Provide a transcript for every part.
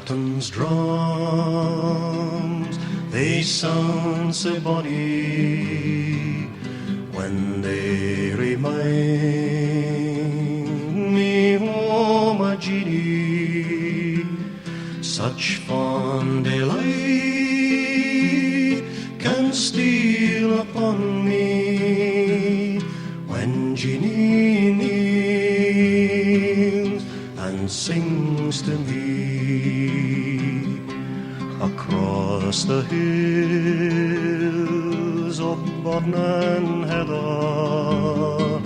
Dumbarton's drums, they sound so bonny when they remind me o' my Jeanie. Such fond delight can steal upon me when Jeanie kneels and sings to me. Across the hills of Bodden and Heather,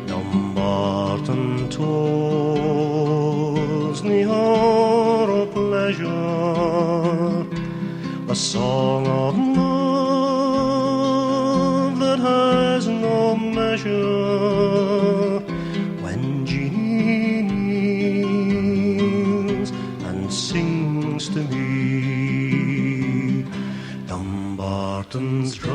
Dumbarton tolls me her pleasure, a song of love that has no measure. When Jeanie kneels and sings to me, Dumbarton's drums,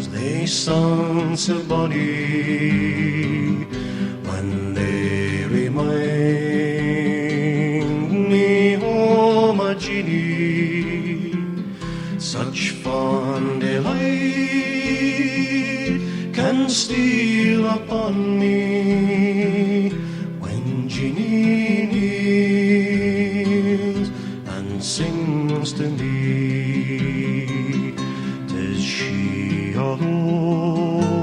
they sound so bonny when they remind me o' my Jeanie. Such fond delight can steal upon me when Jeanie kneels and sings to me. 'Tis she alone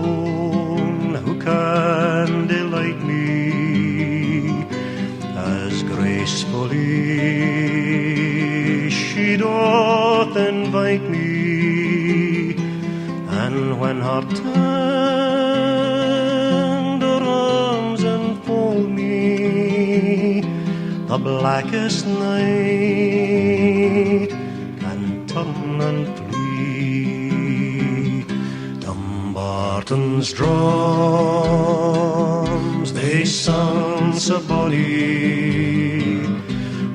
who can delight me as gracefully she doth invite me. And when her tender arms enfold me, the blackest night can turn and flee. Dumbarton's drums, they sound so bonny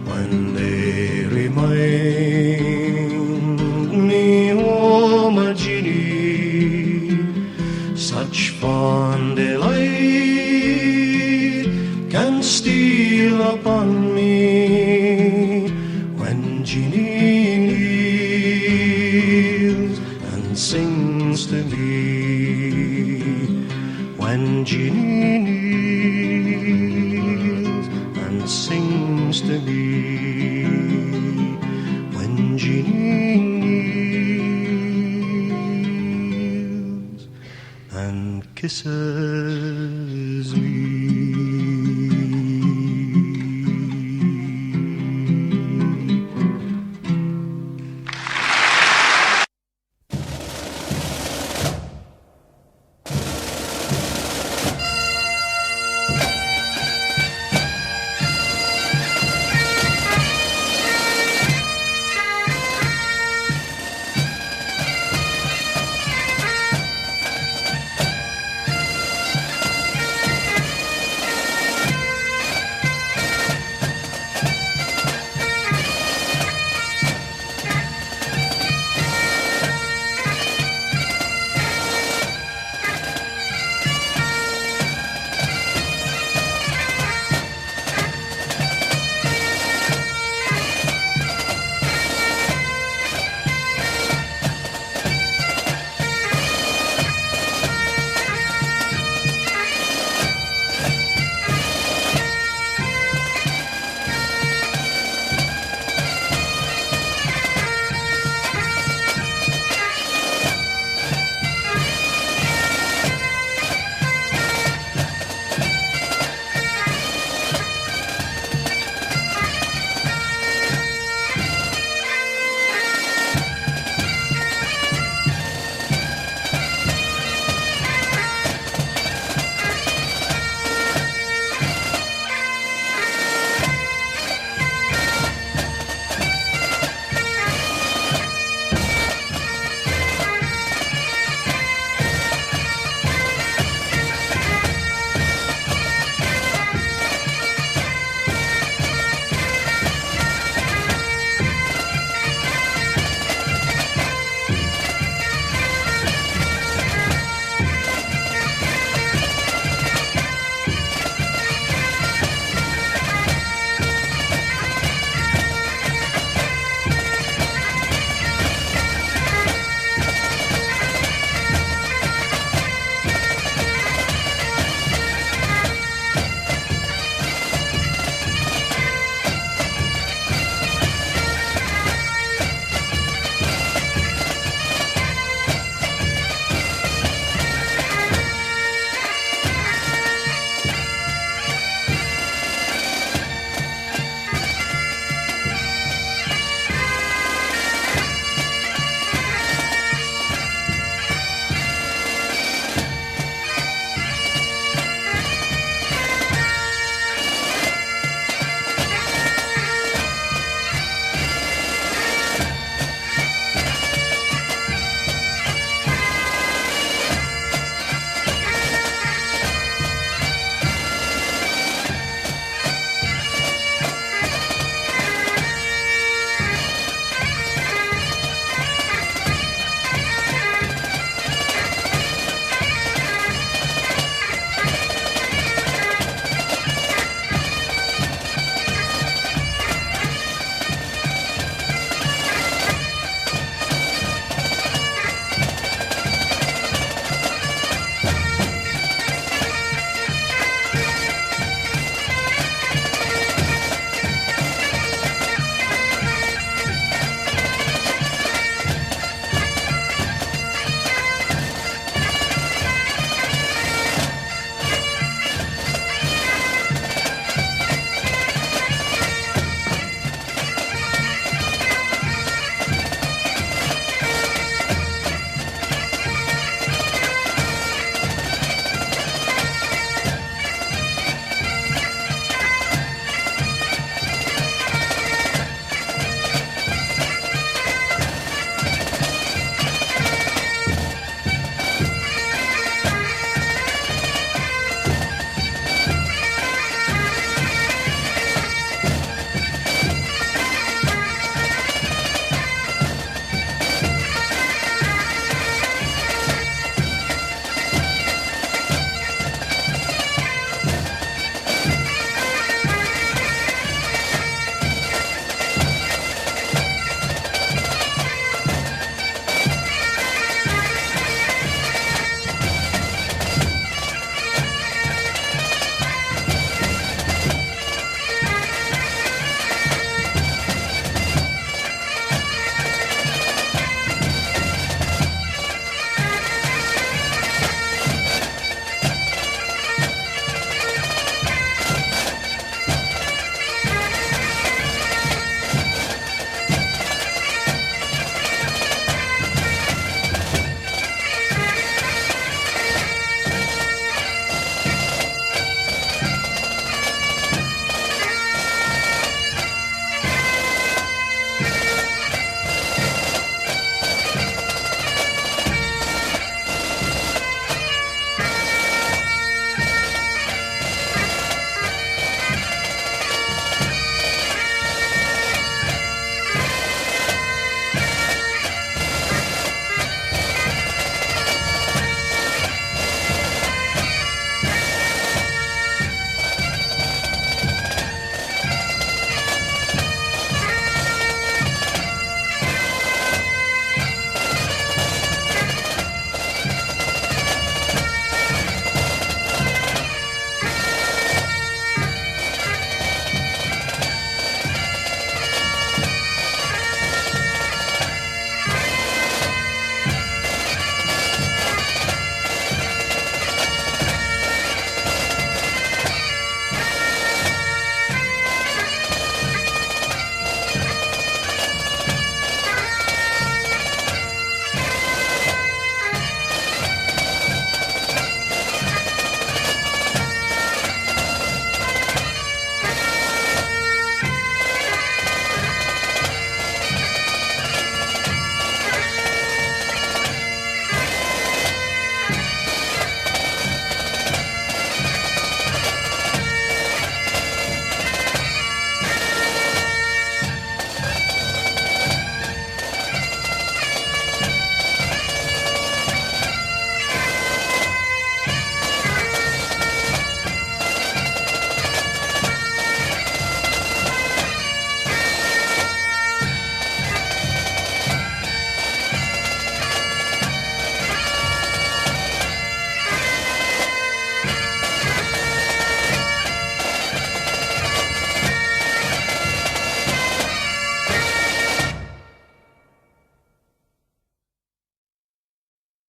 when they remind me o' my Jeanie. Such fond delight can steal upon me when Jeanie kneels and sings to me. When Jeanie kneels and sings to me. When Jeanie kneels and kisses me.